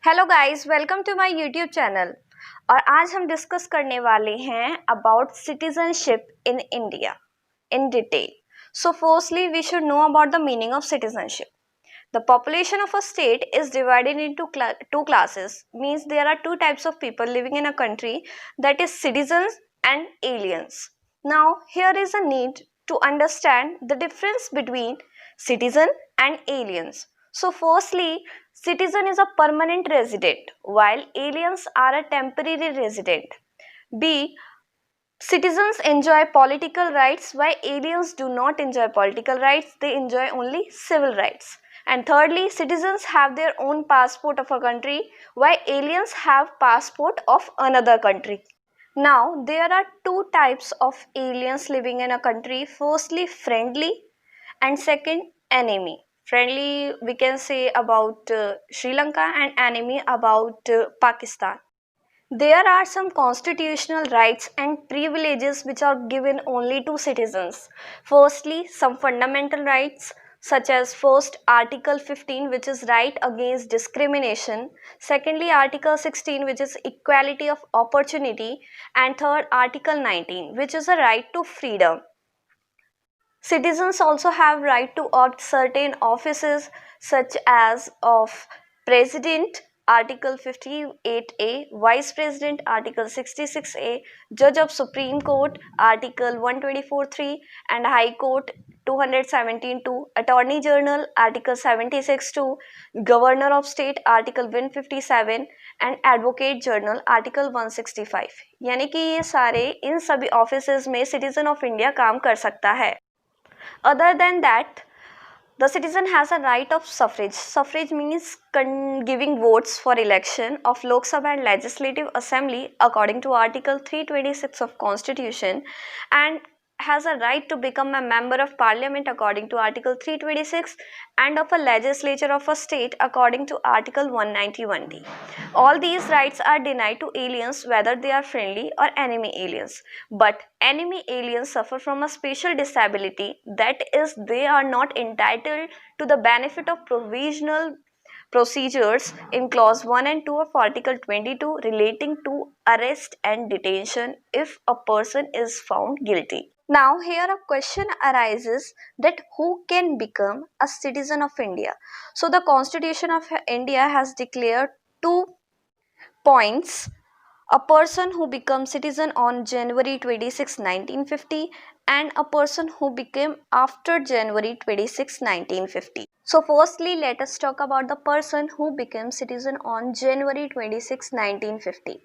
Hello guys, welcome to my YouTube channel. और आज हम डिस्कस करने वाले हैं about citizenship in India in detail. So firstly we should know about the meaning of citizenship. The population of a state is divided into two classes, means there are two types of people living in a country, that is citizens and aliens. Now here is a need to understand the difference between citizen and aliens. So firstly, citizen is a permanent resident while aliens are a temporary resident. B. Citizens enjoy political rights while aliens do not enjoy political rights, they enjoy only civil rights. And thirdly, citizens have their own passport of a country while aliens have passport of another country. Now, there are two types of aliens living in a country. Firstly, friendly, and second, enemy. Friendly, we can say about Sri Lanka, and enemy about Pakistan. There are some constitutional rights and privileges which are given only to citizens. Firstly, some fundamental rights such as first Article 15, which is right against discrimination. Secondly, Article 16, which is equality of opportunity. And third, Article 19, which is a right to freedom. Citizens also have right to opt certain offices such as of President, Article 58A, Vice President, Article 66A, Judge of Supreme Court, Article 124(3), and High Court 217(2), Attorney General, Article 76(2), Governor of State, Article 157, and Advocate General, Article 165. यानी कि ये सारे इन सभी offices में citizen of India काम कर सकता है. Other than that, the citizen has a right of suffrage. Suffrage means giving votes for election of Lok Sabha and Legislative Assembly according to Article 326 of Constitution, and has a right to become a member of Parliament according to Article 326, and of a legislature of a state according to Article 191D. All these rights are denied to aliens whether they are friendly or enemy aliens. But enemy aliens suffer from a special disability, that is, they are not entitled to the benefit of provisional procedures in clause 1 and 2 of Article 22 relating to arrest and detention if a person is found guilty. Now here a question arises that who can become a citizen of India? So the Constitution of India has declared 2 points: a person who becomes citizen on January 26, 1950, and a person who became after January 26, 1950. So firstly, let us talk about the person who became citizen on January 26, 1950.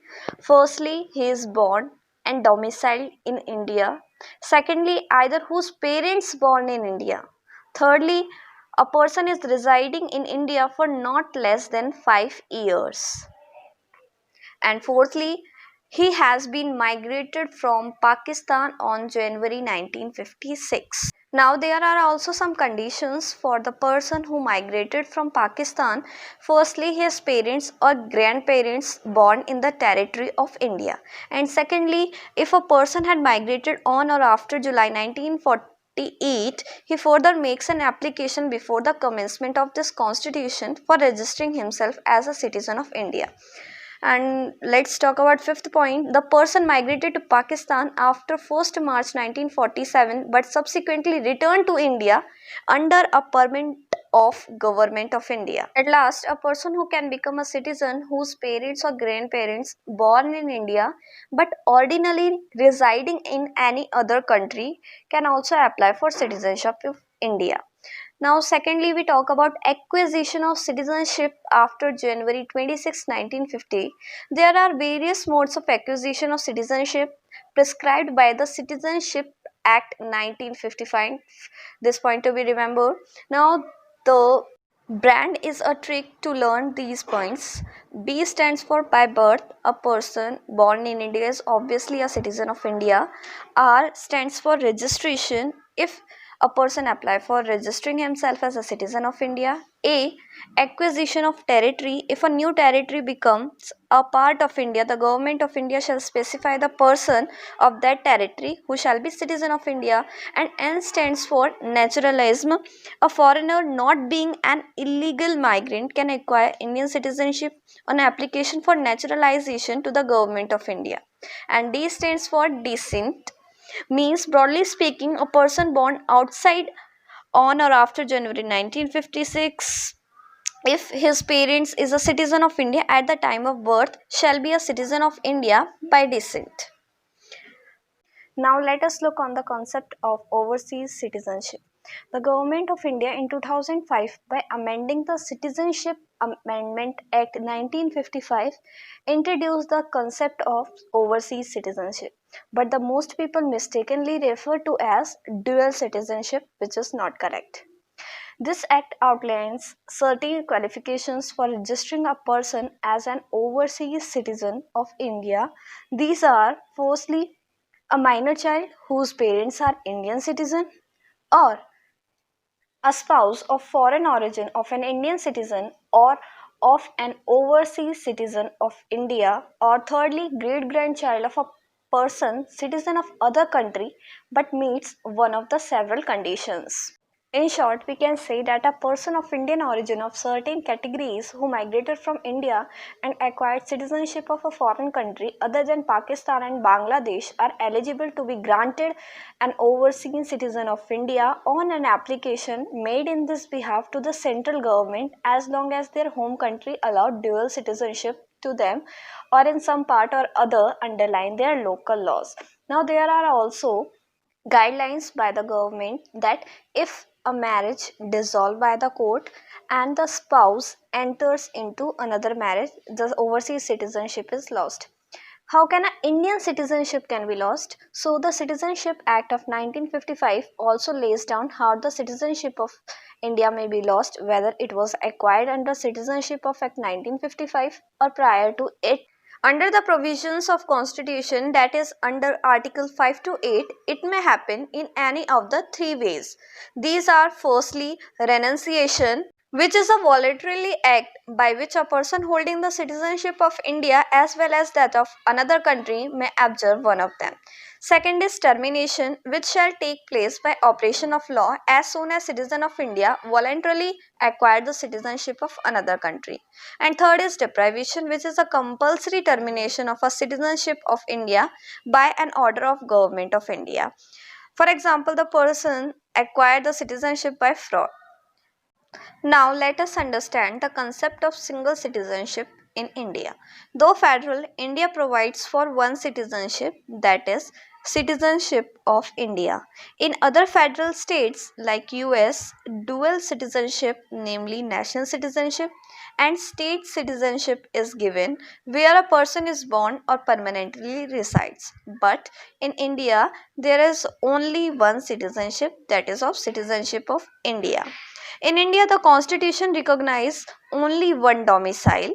Firstly, he is born and domiciled in India. Secondly, either whose parents born in India. Thirdly, a person is residing in India for not less than 5 years. And fourthly, he has been migrated from Pakistan on January 1956. Now there are also some conditions for the person who migrated from Pakistan. Firstly, his parents or grandparents born in the territory of India. And secondly, if a person had migrated on or after July 1948, he further makes an application before the commencement of this constitution for registering himself as a citizen of India. And let's talk about fifth point. The person migrated to Pakistan after 1st March 1947 but subsequently returned to India under a permit of Government of India. At last, a person who can become a citizen whose parents or grandparents born in India but ordinarily residing in any other country can also apply for citizenship of India. Now, secondly, we talk about acquisition of citizenship after January 26, 1950. There are various modes of acquisition of citizenship prescribed by the Citizenship Act 1955. This point to be remembered. Now, the brand is a trick to learn these points. B stands for by birth. A person born in India is obviously a citizen of India. R stands for registration. If a person apply for registering himself as a citizen of India? A. Acquisition of territory. If a new territory becomes a part of India, the government of India shall specify the person of that territory who shall be citizen of India. And N stands for naturalism. A foreigner not being an illegal migrant can acquire Indian citizenship on application for naturalization to the government of India. And D stands for descent, means broadly speaking a person born outside on or after January 1956, if his parents is a citizen of India at the time of birth, shall be a citizen of India by descent. Now let us look on the concept of overseas citizenship. The Government of India in 2005, by amending the Citizenship Amendment Act 1955, introduced the concept of overseas citizenship, but the most people mistakenly refer to as dual citizenship, which is not correct. This act outlines certain qualifications for registering a person as an overseas citizen of India. These are firstly a minor child whose parents are Indian citizen, or a spouse of foreign origin of an Indian citizen or of an overseas citizen of India, or thirdly great grandchild of a person citizen of other country but meets one of the several conditions. In short, we can say that a person of Indian origin of certain categories who migrated from India and acquired citizenship of a foreign country other than Pakistan and Bangladesh are eligible to be granted an overseas citizen of India on an application made in this behalf to the central government, as long as their home country allowed dual citizenship to them or in some part or other underline their local laws. Now there are also guidelines by the government that if a marriage dissolved by the court and the spouse enters into another marriage, the overseas citizenship is lost. How can an Indian citizenship can be lost? So the Citizenship Act of 1955 also lays down how the citizenship of India may be lost, whether it was acquired under Citizenship of Act 1955 or prior to it. Under the provisions of Constitution, that is under Article 5 to 8, it may happen in any of the three ways. These are firstly renunciation, which is a voluntary act by which a person holding the citizenship of India as well as that of another country may abjure one of them. Second is termination, which shall take place by operation of law as soon as citizen of India voluntarily acquire the citizenship of another country. And third is deprivation, which is a compulsory termination of a citizenship of India by an order of Government of India. For example, the person acquired the citizenship by fraud. Now let us understand the concept of single citizenship in India. Though federal, India provides for one citizenship, that is citizenship of India. In other federal states like US, dual citizenship, namely national citizenship and state citizenship is given where a person is born or permanently resides. But in India, there is only one citizenship, that is of citizenship of India. In India, the constitution recognizes only one domicile.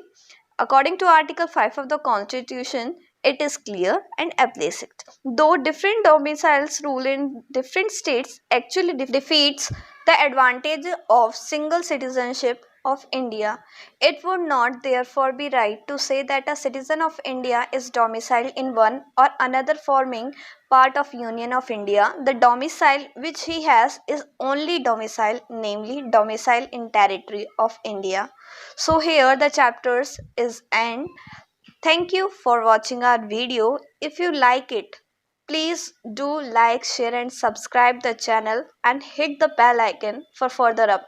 According to Article 5 of the Constitution, it is clear and explicit. Though different domiciles rule in different states actually defeats the advantage of single citizenship of India, it would not therefore be right to say that a citizen of India is domiciled in one or another forming part of Union of India. The domicile which he has is only domicile, namely domicile in territory of India. So here the chapters is end. Thank you for watching our video. If you like it, please do like, share and subscribe the channel and hit the bell icon for further updates.